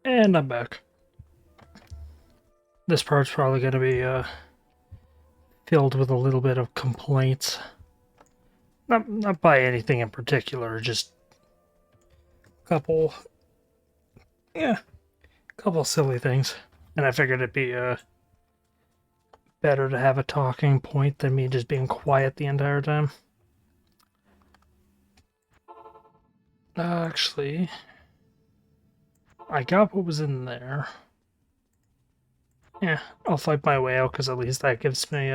And I'm back. This part's probably going to be filled with a little bit of complaints. Not by anything in particular, just a couple, couple silly things. And I figured it'd be better to have a talking point than me just being quiet the entire time. Actually, I got what was in there. Yeah, I'll fight my way out, because at least that gives me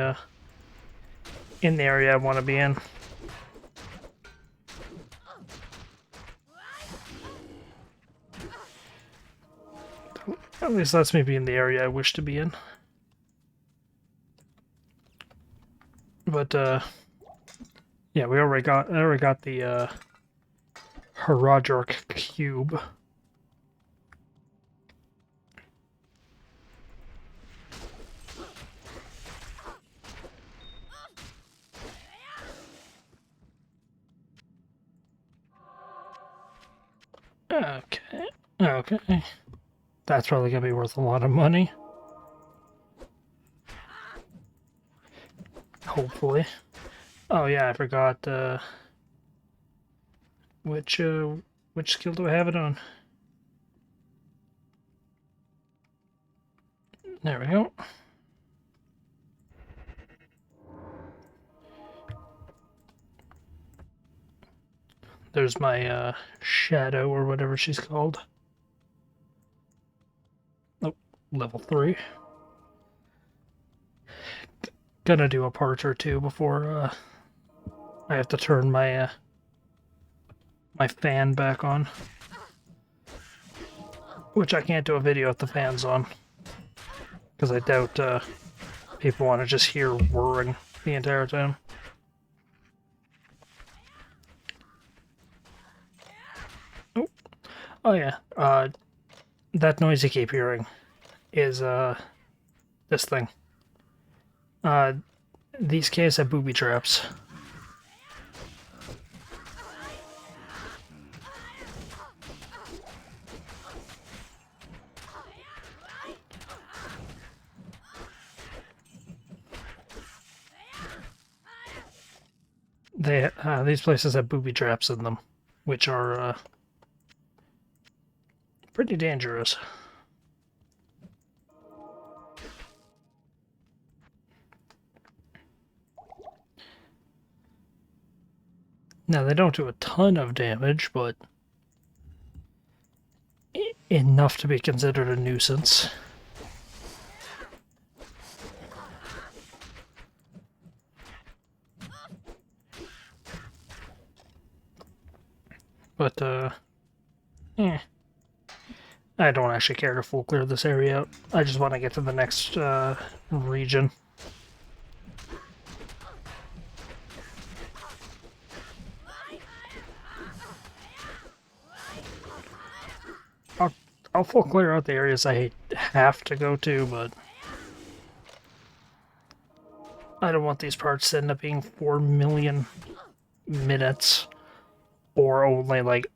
in the area I want to be in. At least lets me be in the area I wish to be in. But yeah, I already got the Herodric cube. Okay. That's probably gonna be worth a lot of money. Hopefully. Oh yeah, I forgot which skill do I have it on? There we go. There's my shadow, or whatever she's called. Oh, level 3. Gonna do a part or two before I have to turn my my fan back on. Which I can't do a video if the fan's on, because I doubt people want to just hear whirring the entire time. Oh yeah, that noise you keep hearing is this thing. These caves have booby traps. These places have booby traps in them, which are pretty dangerous. Now, they don't do a ton of damage, but enough to be considered a nuisance. But, I don't actually care to full clear this area out. I just want to get to the next region. I'll full clear out the areas I have to go to, but I don't want these parts to end up being 4 million minutes or only like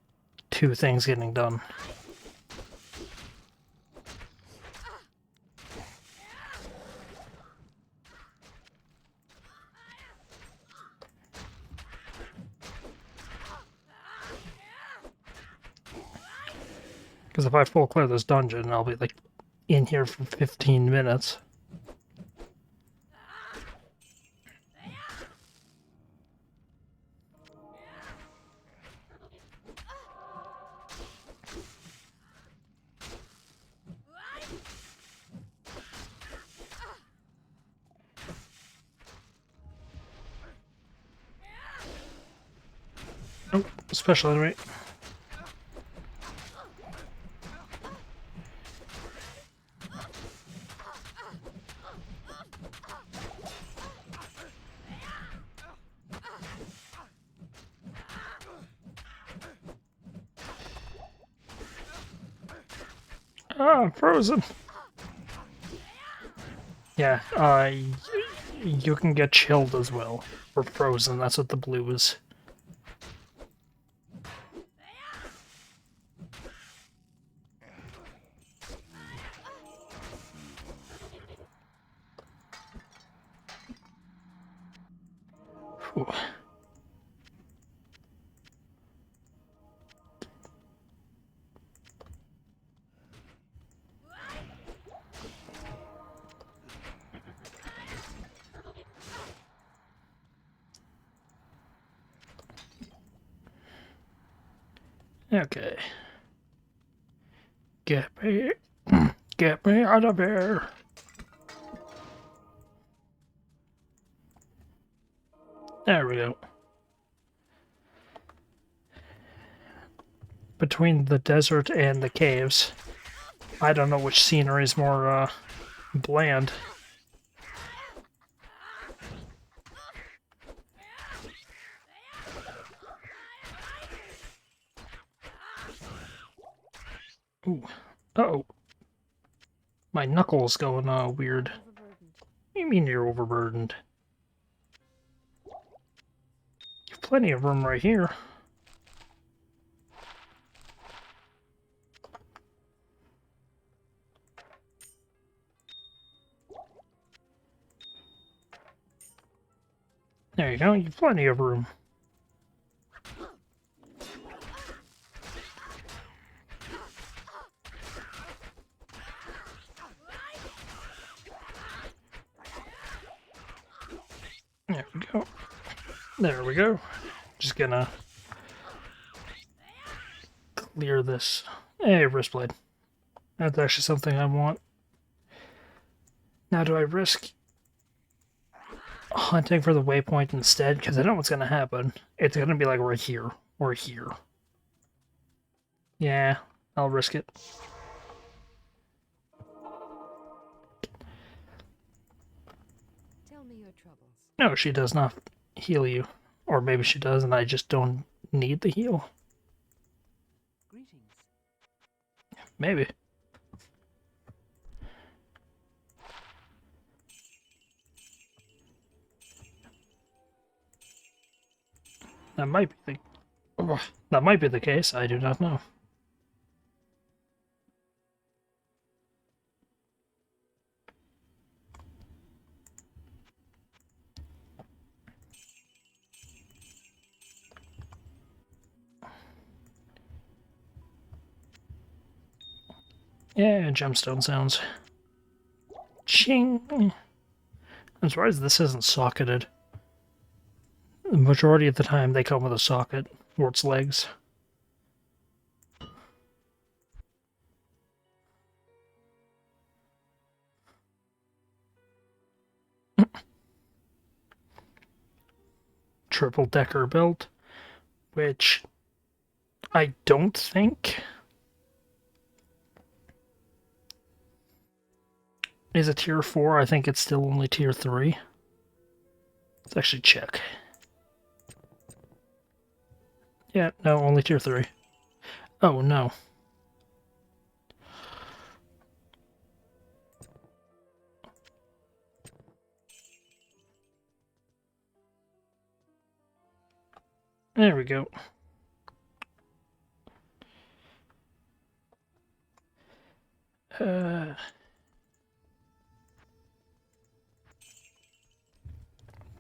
2 things getting done. Because if I full clear this dungeon, I'll be like in here for 15 minutes. Oh, special enemy. Ah, frozen. Yeah, you can get chilled as well. Or frozen, that's what the blue is. Ooh. Okay. Get me out of here. There we go. Between the desert and the caves, I don't know which scenery is more bland. Ooh. Uh-oh. My knuckles going weird. What do you mean you're overburdened? You've plenty of room right here. There you go, you've plenty of room. There we go. There we go. Just gonna clear this. Hey, wristblade. That's actually something I want. Now, do I risk hunting for the waypoint instead? Because I know what's gonna happen. It's gonna be like right here or here. Yeah, I'll risk it. Tell me your troubles. No, she does not heal you. Or maybe she does and I just don't need the heal. Greetings. Maybe. That might be the case. I do not know. Yeah, gemstone sounds. Ching! I'm surprised this isn't socketed. The majority of the time they come with a socket, or its legs. Triple-decker build, which I don't think is a tier 4. I think it's still only tier 3. Let's actually check. Yeah, no, only tier 3. Oh, no. There we go.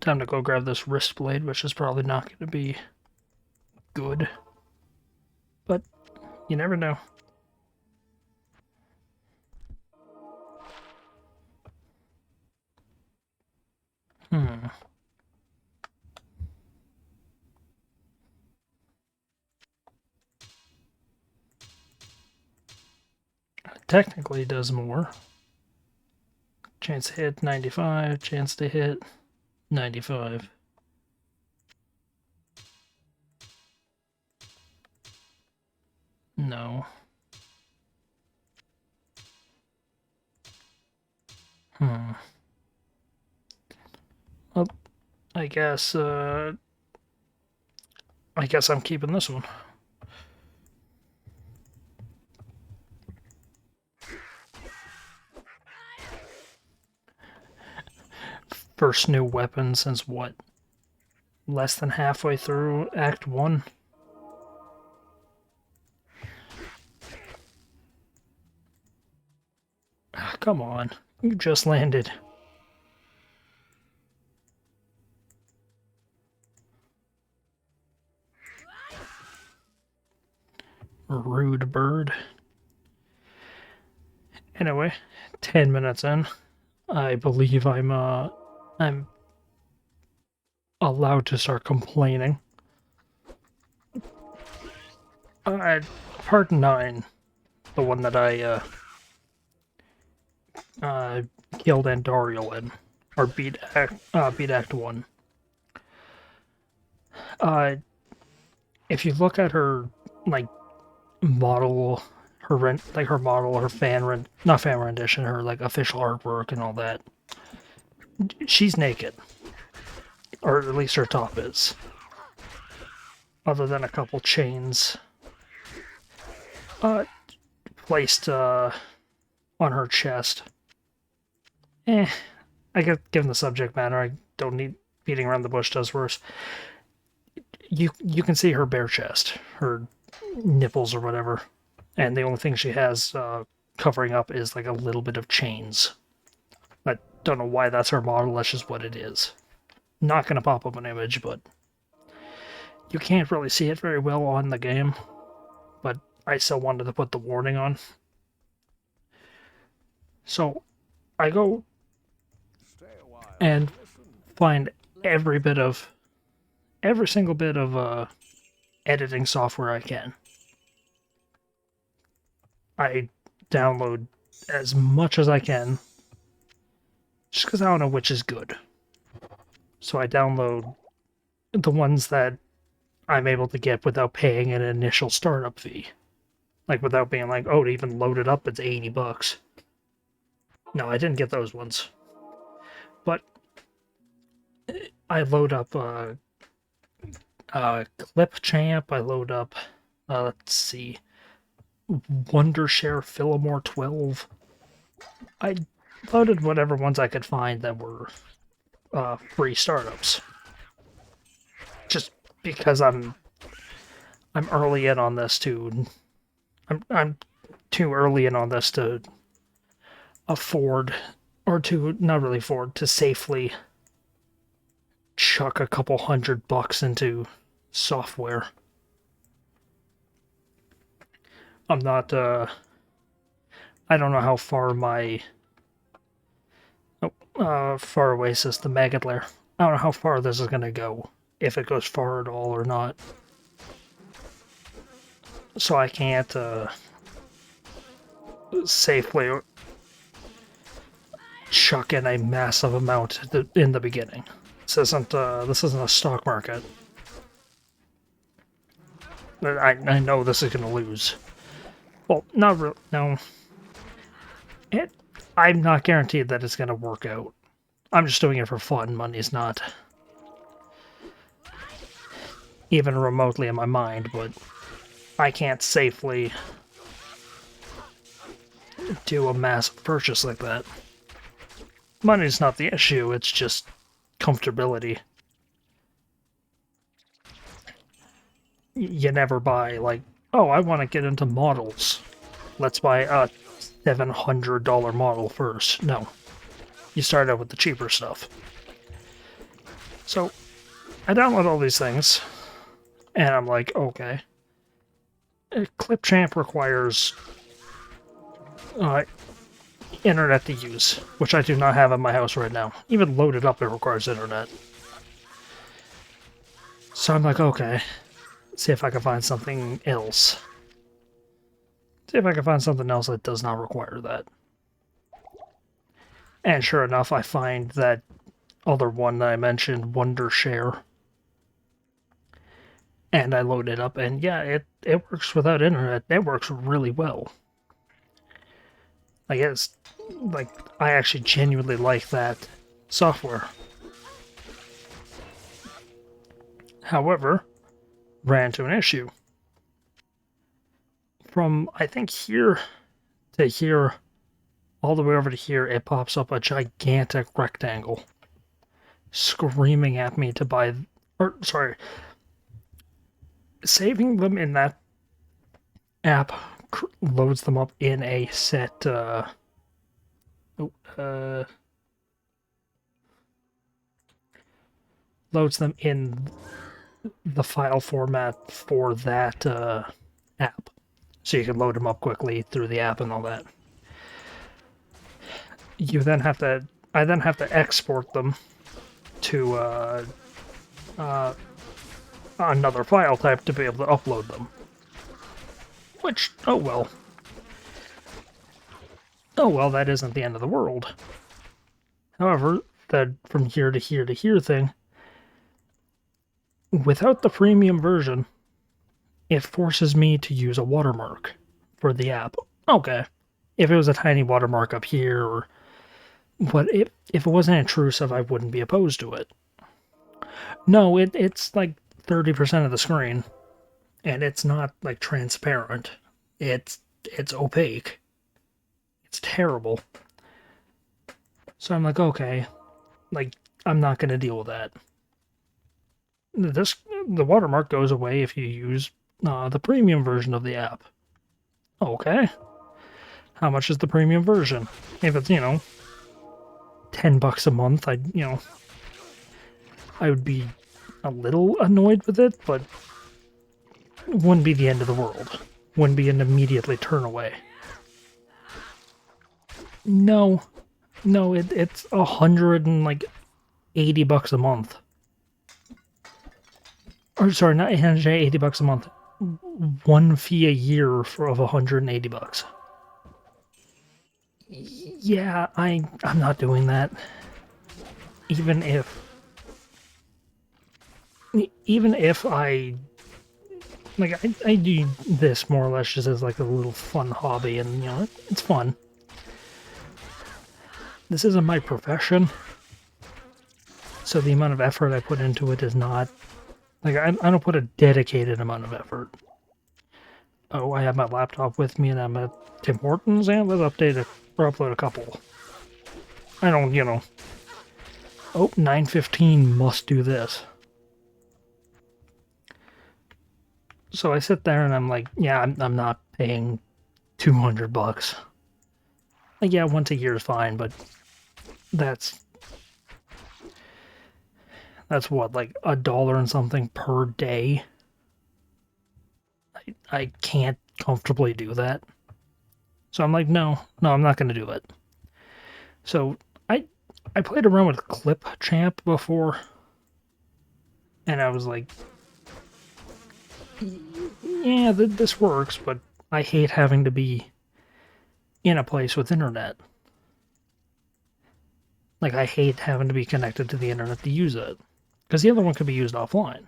Time to go grab this wrist blade, which is probably not going to be good. But you never know. Technically does more. Chance to hit 95, chance to hit 95. No. Well, I guess I'm keeping this one. First new weapon since what? Less than halfway through Act 1? Come on, you just landed. Anyway, 10 minutes in, I believe I'm allowed to start complaining. Part 9, the one that I killed Andariel in, or beat Act 1. If you look at her, like, model, her model, her not fan rendition, her, like, official artwork and all that, she's naked. Or at least her top is. Other than a couple chains placed on her chest. I guess given the subject matter, I don't need beating around the bush does worse. You can see her bare chest, her nipples or whatever, and the only thing she has covering up is like a little bit of chains. I don't know why that's her model, that's just what it is. Not gonna pop up an image, but you can't really see it very well on the game, but I still wanted to put the warning on. So I go and find every single bit of editing software I can. I download as much as I can, just because I don't know which is good. So I download the ones that I'm able to get without paying an initial startup fee. Like, without being like, oh, to even load it up, it's $80. No, I didn't get those ones. But I load up Clipchamp, I load up, let's see, Wondershare Philomore 12. I loaded whatever ones I could find that were free startups. Just because I'm early in on this to... I'm too early in on this to afford, or to not really afford, to safely chuck a couple $100 into software. I'm not, I don't know how far my Far Oasis, the Maggot Lair, I don't know how far this is gonna go, if it goes far at all or not. So I can't safely chuck in a massive amount in the beginning. This isn't a stock market. I know this is gonna lose. Well, not really. No. I'm not guaranteed that it's gonna work out. I'm just doing it for fun. Money's not even remotely in my mind, but I can't safely do a massive purchase like that. Money's not the issue, it's just comfortability. You never buy, like, oh, I want to get into models. Let's buy a $700 model first. No. You start out with the cheaper stuff. So, I download all these things, and I'm like, okay. Clipchamp requires internet to use, which I do not have in my house right now. Even loaded up, it requires internet. So I'm like, okay, see if I can find something else. See if I can find something else that does not require that. And sure enough, I find that other one that I mentioned, Wondershare. And I load it up, and yeah, it works without internet. It works really well. I guess, like, I actually genuinely like that software. However, ran into an issue. From, I think, here to here, all the way over to here, it pops up a gigantic rectangle screaming at me to buy, or, sorry, saving them in that app loads them up in a set, loads them in the file format for that app. So you can load them up quickly through the app and all that. you then have to, I then have to export them to another file type to be able to upload them. Which, oh well. Oh well, that isn't the end of the world. However, that from here to here to here thing, without the premium version, it forces me to use a watermark for the app. Okay. If it was a tiny watermark up here, or but if it wasn't intrusive, I wouldn't be opposed to it. No, it's like 30% of the screen, and it's not like transparent. It's opaque. It's terrible. So I'm like, okay, like I'm not gonna deal with that. The watermark goes away if you use the premium version of the app. Okay, how much is the premium version? If it's $10 a month, I would be a little annoyed with it, but it wouldn't be the end of the world. Wouldn't be an immediately turn away. No, no, it's $180 a month. Or sorry, not $180 a month. One fee a year of $180. Yeah, I'm not doing that. Even if I like I do this more or less just as like a little fun hobby, and it's fun. This isn't my profession, so the amount of effort I put into it is not like I don't put a dedicated amount of effort. Oh, I have my laptop with me and I'm at Tim Hortons, and let's upload a couple. I don't, oh, 9:15 must do this. So I sit there and I'm like, yeah, I'm not paying $200. Like, yeah, once a year is fine, but that's what, like $1 and something per day. I can't comfortably do that. So I'm like, no, I'm not going to do it. So I played around with Clip Champ before, and I was like, yeah, this works, but I hate having to be in a place with internet. Like, I hate having to be connected to the internet to use it, because the other one could be used offline.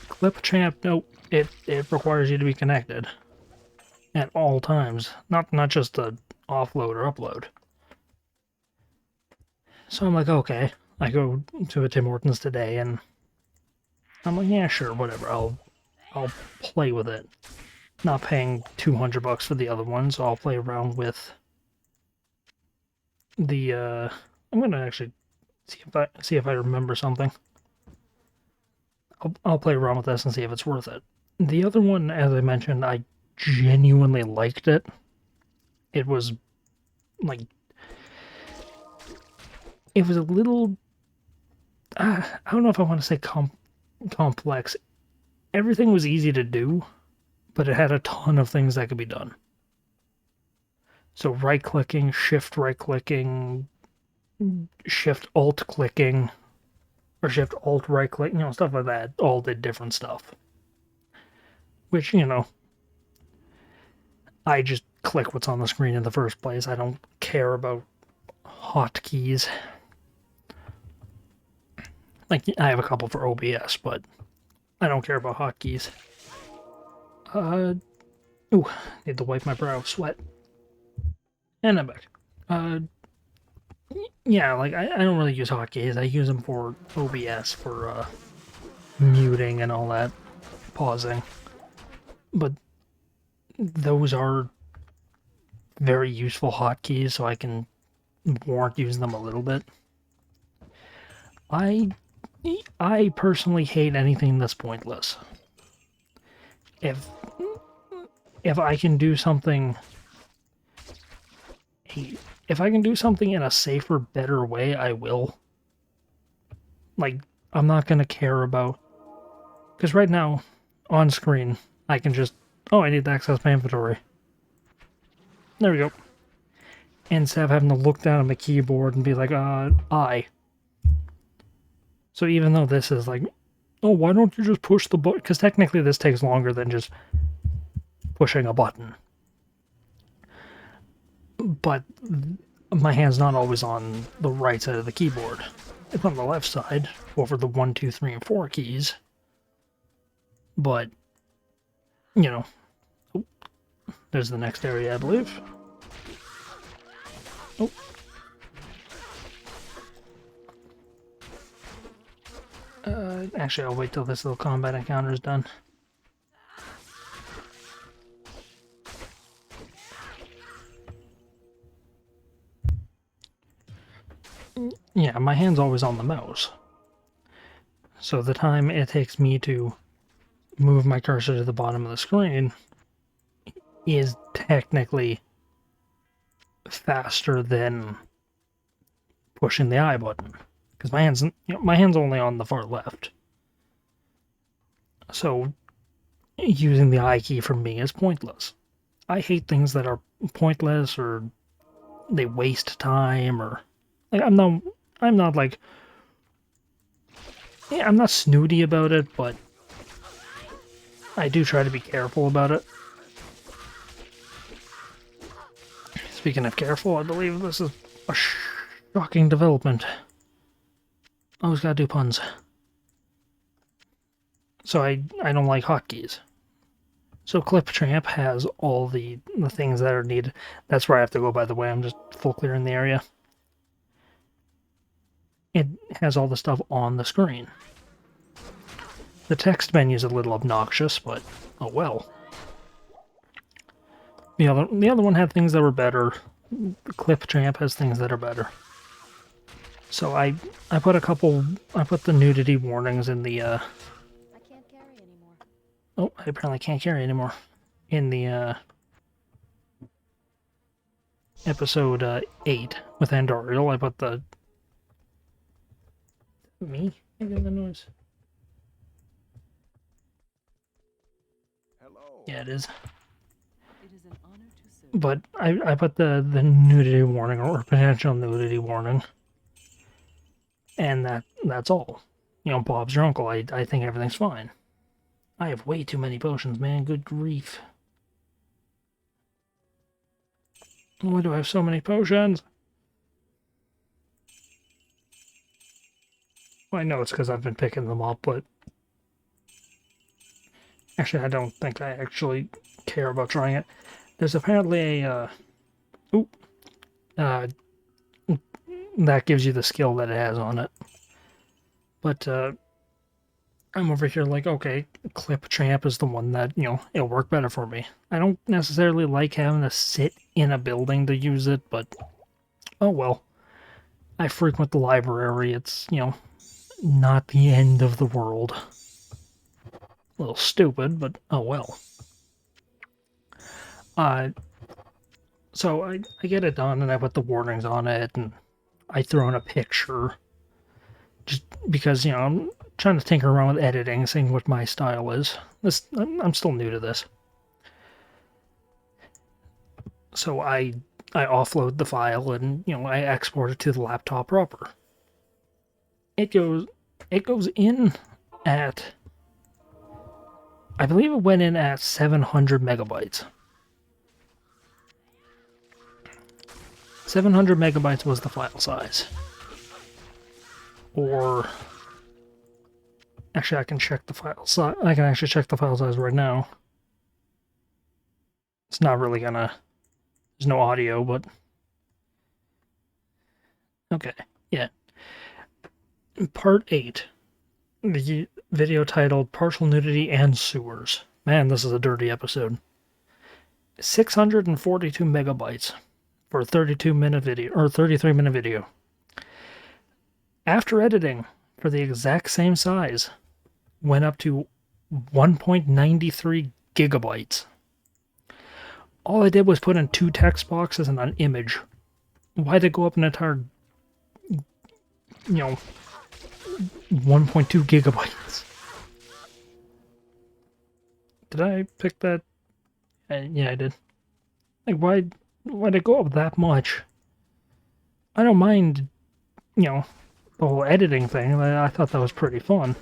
Clip Champ, nope, it requires you to be connected at all times, not just the offload or upload. So I'm like, okay. I go to a Tim Hortons today, and I'm like, yeah, sure, whatever. I'll play with it. Not paying $200 for the other one, so I'll play around with the. I'm gonna actually see if I remember something. I'll play around with this and see if it's worth it. The other one, as I mentioned, I genuinely liked it. It was like it was a little. I don't know if I want to say complex. Everything was easy to do, but it had a ton of things that could be done. So right clicking, shift right clicking, shift alt clicking, or shift alt right click, stuff like that, all did different stuff. Which, I just click what's on the screen in the first place. I don't care about hotkeys. Like, I have a couple for OBS, but I don't care about hotkeys. Ooh, need to wipe my brow, sweat. And I'm back. Yeah, like, I don't really use hotkeys. I use them for OBS, for, muting and all that, pausing. But those are very useful hotkeys, so I can warrant using them a little bit. I personally hate anything that's pointless. If I can do something, if I can do something in a safer, better way, I will. Like, I'm not gonna care about, because right now, on screen, I can just, oh, I need to access my inventory. There we go. Instead of having to look down at my keyboard and be like, I. So even though this is like, oh, why don't you just push the button? Because technically this takes longer than just pushing a button. But my hand's not always on the right side of the keyboard. It's on the left side, over the 1, 2, 3, and 4 keys. But, you know, oh, there's the next area, I believe. Oh. Actually, I'll wait till this little combat encounter is done. Yeah, my hand's always on the mouse. So the time it takes me to move my cursor to the bottom of the screen is technically faster than pushing the I button. Because my hand's only on the far left. So using the I key for me is pointless. I hate things that are pointless or they waste time or like I'm not like yeah, I'm not snooty about it, but I do try to be careful about it. Speaking of careful, I believe this is a shocking development. Always gotta do puns. So I don't like hotkeys. So Clipchamp has all the things that are needed. That's where I have to go, by the way. I'm just full clearing the area. It has all the stuff on the screen. The text menu is a little obnoxious, but oh well. The other one had things that were better. Clipchamp has things that are better. So I put the nudity warnings in the I can't carry anymore. oh, I apparently can't carry anymore. In the episode 8 with Andoriel, I put the me making the noise. Hello. Yeah, it is. It is an honor to serve. But I put the nudity warning or potential nudity warning, and that's all. You know, Bob's your uncle. I think everything's fine. I have way too many potions, man. Good grief. Why do I have so many potions? Well, I know it's because I've been picking them up, but actually, I don't think I actually care about trying it. There's apparently a that gives you the skill that it has on it. But I'm over here like, okay, Clipchamp is the one that, you know, it'll work better for me. I don't necessarily like having to sit in a building to use it, but oh well. I frequent the library. It's, you know, not the end of the world. A little stupid, but oh well. So I get it done, and I put the warnings on it, and I throw in a picture. Just because, you know, I'm trying to tinker around with editing, seeing what my style is. I'm still new to this. So I offload the file and, you know, I export it to the laptop proper. It goes in at, I believe it went in at 700 megabytes. 700 megabytes was the file size. Or actually, I can check the file size. I can actually check the file size right now. It's not really gonna. There's no audio, but okay, yeah. Part 8, the video titled "Partial Nudity and Sewers." Man, this is a dirty episode. 642 megabytes for a 32-minute video or 33-minute video. After editing, for the exact same size, went up to 1.93 gigabytes. All I did was put in 2 text boxes and an image. Why did it go up an entire, you know, 1.2 gigabytes? Did I pick that? Yeah, I did. Like, why? Why'd it go up that much? I don't mind, you know, the whole editing thing. I thought that was pretty fun.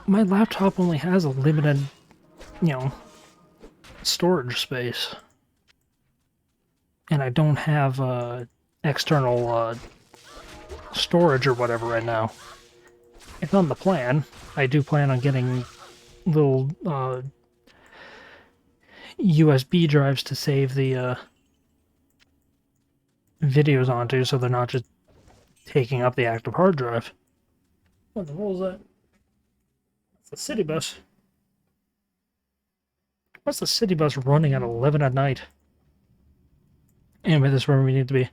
My laptop only has a limited, you know, storage space. And I don't have external storage or whatever right now. It's on the plan. I do plan on getting little USB drives to save the videos onto, so they're not just taking up the active hard drive. What the hell is that? It's the city bus. What's the city bus running at 11 at night? Anyway, this is where we need to be.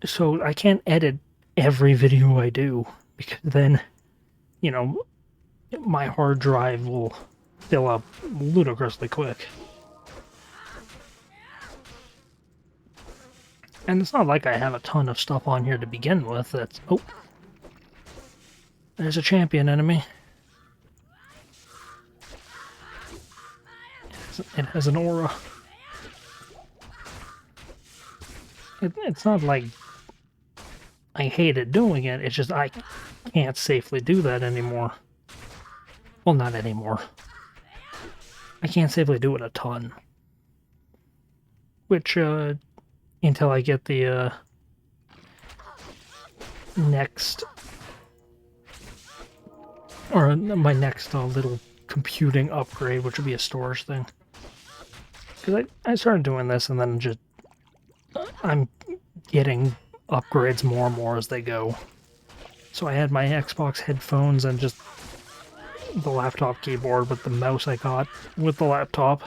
So I can't edit every video I do, because then, you know, my hard drive will fill up ludicrously quick. And it's not like I have a ton of stuff on here to begin with. That's... Oh. There's a champion enemy. It has an aura. It's not like I hated doing it, it's just I can't safely do that anymore. Well, not anymore. I can't safely do it a ton. Which, until I get the, next... Or my next little computing upgrade, which would be a storage thing. Because I started doing this and then just... I'm getting upgrades more and more as they go. So I had my Xbox headphones and just the laptop keyboard with the mouse I got with the laptop.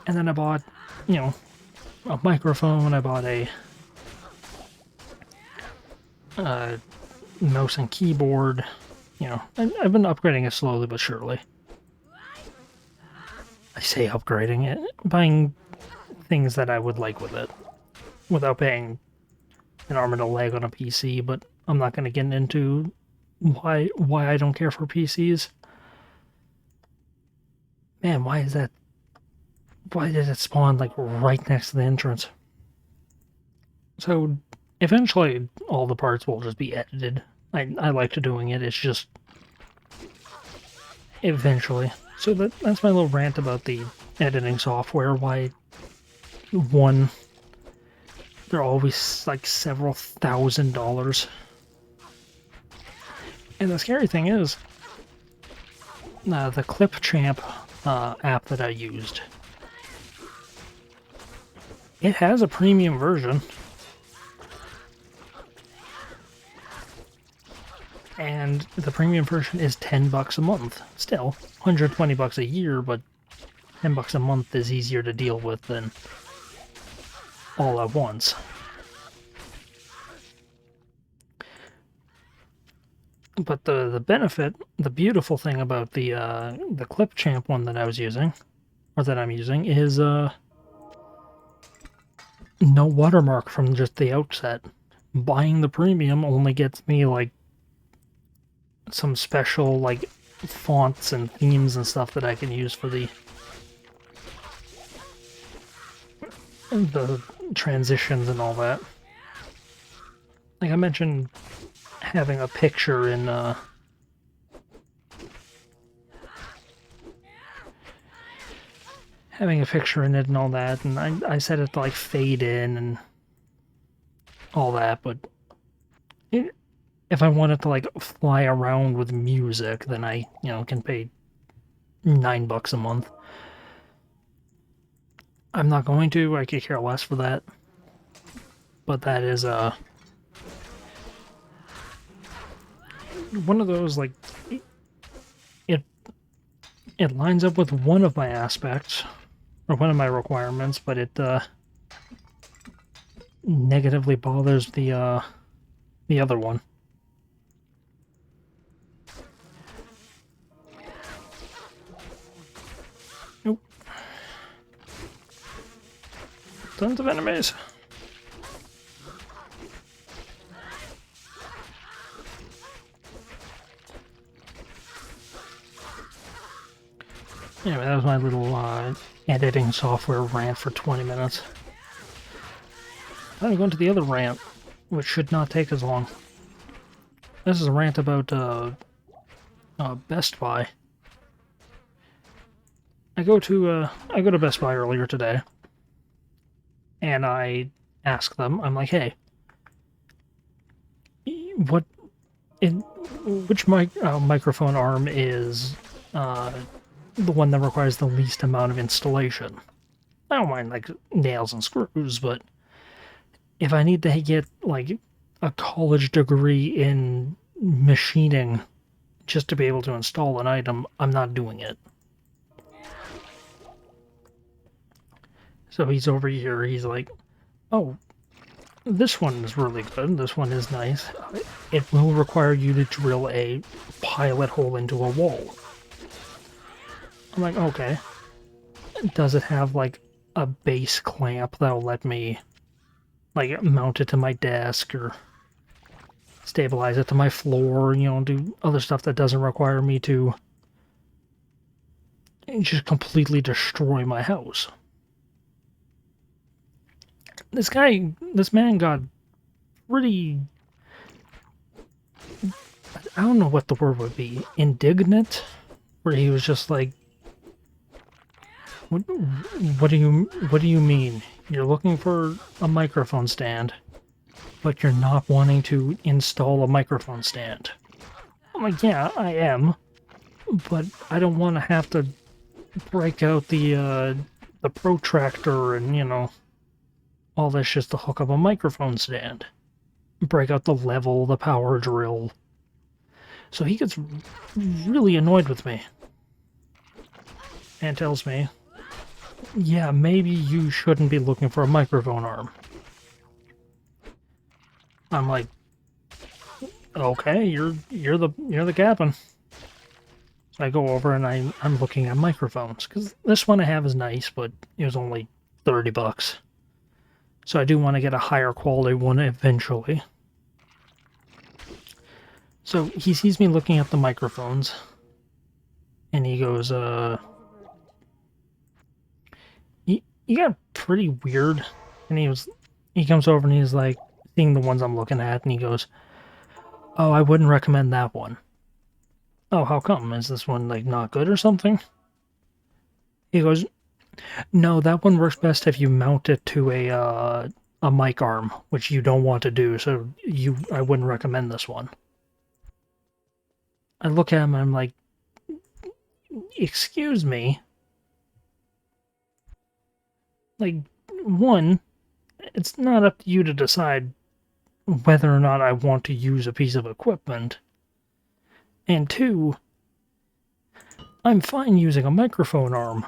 And then I bought, you know, a microphone, I bought a mouse and keyboard. You know, I've been upgrading it slowly but surely. I say upgrading it, buying things that I would like with it, without paying an arm and a leg on a PC, but I'm not going to get into why I don't care for PCs. Man, why is that? Why did it spawn, like, right next to the entrance? So, eventually, all the parts will just be edited. I like to doing it, it's just... Eventually. So that's my little rant about the editing software, why... One... They're always, like, several $1,000s. And the scary thing is... the Clipchamp app that I used... It has a premium version. And the premium version is $10 a month. Still, $120 a year, but $10 a month is easier to deal with than all at once. But the benefit, the beautiful thing about the Clipchamp one that I was using, or that I'm using, is no watermark from just the outset. Buying the premium only gets me, like, some special, like, fonts and themes and stuff that I can use for the transitions and all that. Like I mentioned, having a picture in having a picture in it and all that, and I set it to, like, fade in and all that, but if I wanted to, like, fly around with music, then I, you know, can pay $9 a month. I'm not going to, I could care less for that. But that is, one of those, like, it lines up with one of my aspects, or one of my requirements, but it, negatively bothers the other one. Nope. Tons of enemies. Anyway, that was my little editing software rant for 20 minutes. Time to go into the other rant, which should not take as long. This is a rant about Best Buy. I go to Best Buy earlier today, and I ask them. I'm like, hey, which microphone arm is the one that requires the least amount of installation? I don't mind like nails and screws, but if I need to get like a college degree in machining just to be able to install an item, I'm not doing it. So he's over here, he's like, oh, this one is really good, this one is nice. It will require you to drill a pilot hole into a wall. I'm like, okay. Does it have like a base clamp that'll let me like mount it to my desk or stabilize it to my floor, you know, do other stuff that doesn't require me to just completely destroy my house? This man got pretty, I don't know what the word would be, indignant, where he was just like, what do you mean? You're looking for a microphone stand, but you're not wanting to install a microphone stand. I'm like, yeah, I am, but I don't want to have to break out the protractor and, you know, all this just to hook up a microphone stand. Break out the level, the power drill. So he gets really annoyed with me. And tells me, yeah, maybe you shouldn't be looking for a microphone arm. I'm like, okay, you're the captain. So I go over and I'm looking at microphones, because this one I have is nice, but it was only $30. So I do want to get a higher quality one eventually. So he sees me looking at the microphones, and he goes, he got pretty weird, and he comes over and he's like, seeing the ones I'm looking at, and he goes, oh, I wouldn't recommend that one. Oh, how come? Is this one, like, not good or something? He goes, no, that one works best if you mount it to a mic arm, which you don't want to do, so I wouldn't recommend this one. I look at him and I'm like, excuse me? Like, one, it's not up to you to decide whether or not I want to use a piece of equipment. And two, I'm fine using a microphone arm.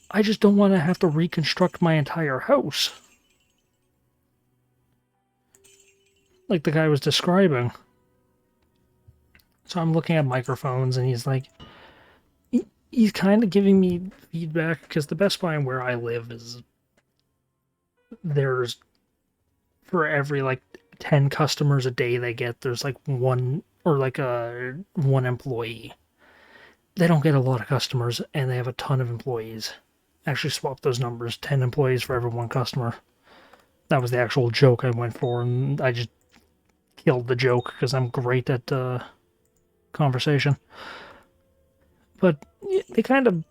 I just don't want to have to reconstruct my entire house. Like the guy was describing. So I'm looking at microphones and he's like, he's kind of giving me feedback, because the Best Buy where I live is, there's, for every like 10 customers a day they get, there's like one employee. They don't get a lot of customers and they have a ton of employees. Actually swap those numbers, 10 employees for every one customer. That was the actual joke I went for, and I just killed the joke because I'm great at conversation. But they kind of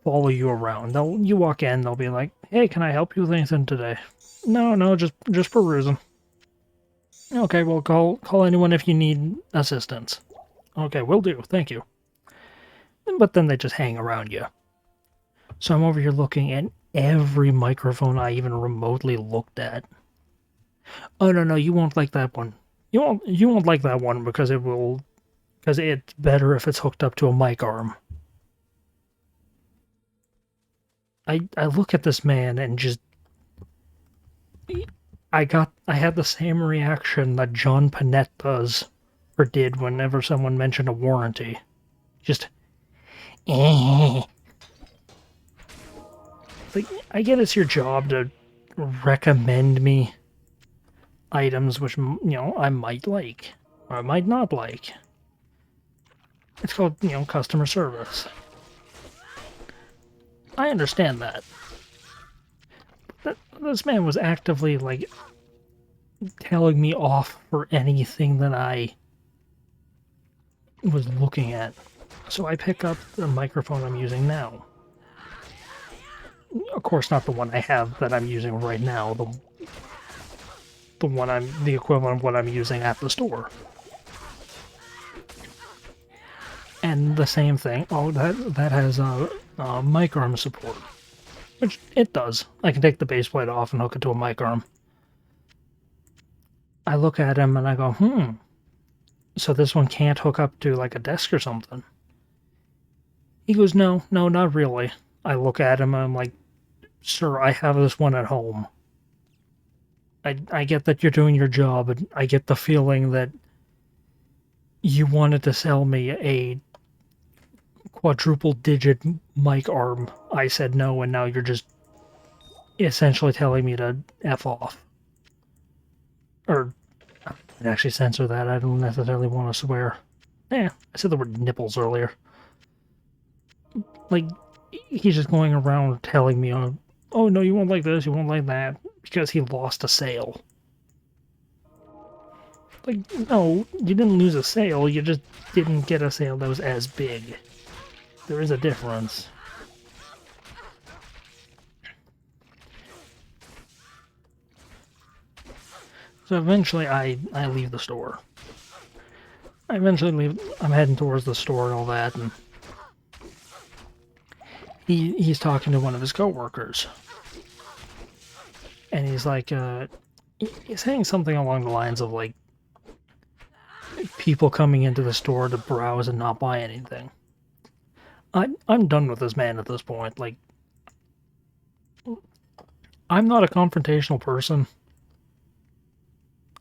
follow you around. You walk in, they'll be like, hey, can I help you with anything today? No, just perusing. Okay, well, call anyone if you need assistance. Okay, will do, thank you. But then they just hang around you. So I'm over here looking at every microphone I even remotely looked at. Oh, no, you won't like that one. You won't like that one because it's better if it's hooked up to a mic arm. I look at this man and just, I had the same reaction that John Panette does, or did, whenever someone mentioned a warranty. Just, eh. Like, I get it's your job to recommend me items which, you know, I might like, or I might not like. It's called, you know, customer service. I understand that. This man was actively, like, telling me off for anything that I was looking at. So I pick up the microphone I'm using now. Of course, not the one I have that I'm using right now, the equivalent of what I'm using at the store. And the same thing. Oh, that has mic arm support, which it does. I can take the base plate off and hook it to a mic arm. I look at him and I go, so this one can't hook up to like a desk or something. He goes, no, not really. I look at him and I'm like, sir, I have this one at home. I get that you're doing your job, and I get the feeling that you wanted to sell me a quadruple digit mic arm. I said no, and now you're just essentially telling me to F off. Or, I'd actually censor that. I don't necessarily want to swear. I said the word nipples earlier. Like, he's just going around telling me, oh no, you won't like this, you won't like that, because he lost a sale. Like, no, you didn't lose a sale, you just didn't get a sale that was as big. There is a difference. So eventually I leave the store. I eventually leave, I'm heading towards the store and all that, and he's talking to one of his coworkers. And he's like, he's saying something along the lines of, like, people coming into the store to browse and not buy anything. I'm done with this man at this point. Like, I'm not a confrontational person.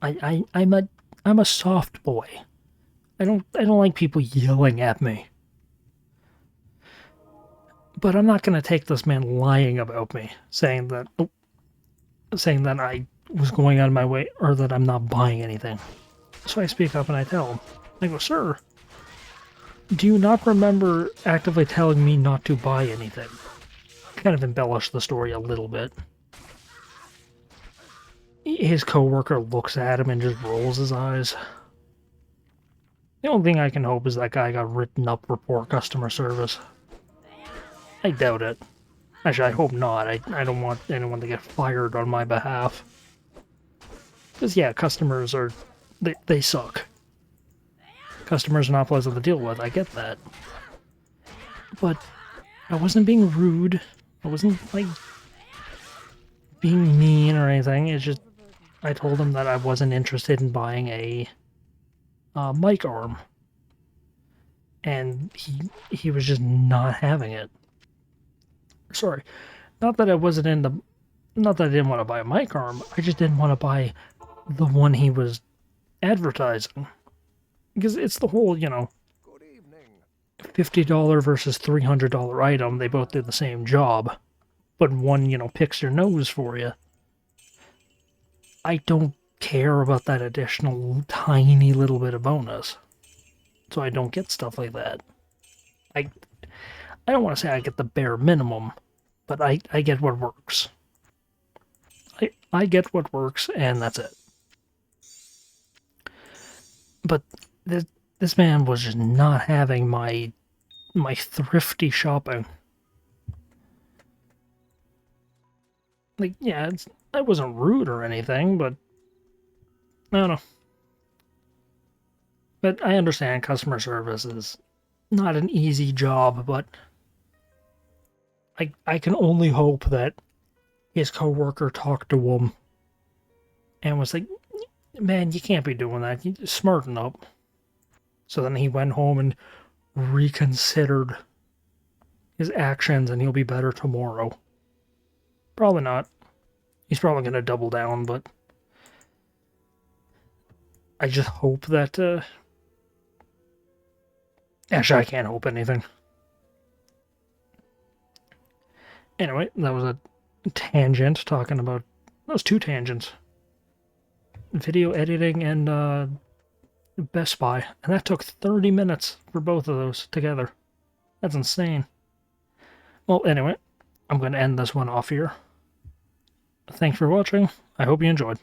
I'm a soft boy. I don't like people yelling at me. But I'm not gonna take this man lying about me, saying that I was going out of my way, or that I'm not buying anything. So I speak up and I tell him. I go, sir, do you not remember actively telling me not to buy anything? Kind of embellish the story a little bit. His coworker looks at him and just rolls his eyes. The only thing I can hope is that guy got written up for poor customer service. I doubt it. Actually, I hope not. I don't want anyone to get fired on my behalf. Because, yeah, customers are... They suck. Customers are not pleasant to deal with, I get that. But I wasn't being rude. I wasn't, like, being mean or anything. It's just, I told him that I wasn't interested in buying a mic arm. And he was just not having it. Sorry. Not that I wasn't in the... Not that I didn't want to buy a mic arm. I just didn't want to buy the one he was advertising. Because it's the whole, you know, $50 versus $300 item. They both did the same job. But one, you know, picks your nose for you. I don't care about that additional tiny little bit of bonus. So I don't get stuff like that. I don't want to say I get the bare minimum, but I get what works. I get what works, and that's it. But this man was just not having my thrifty shopping. Like, yeah, I wasn't rude or anything, but I don't know. But I understand customer service is not an easy job, but I can only hope that his coworker talked to him and was like, man, you can't be doing that. You smarten up. So then he went home and reconsidered his actions, and he'll be better tomorrow. Probably not. He's probably going to double down, but I just hope that... Actually, I can't hope anything. Anyway, that was a tangent talking about... That was two tangents. Video editing and Best Buy. And that took 30 minutes for both of those together. That's insane. Well, anyway, I'm going to end this one off here. Thanks for watching. I hope you enjoyed.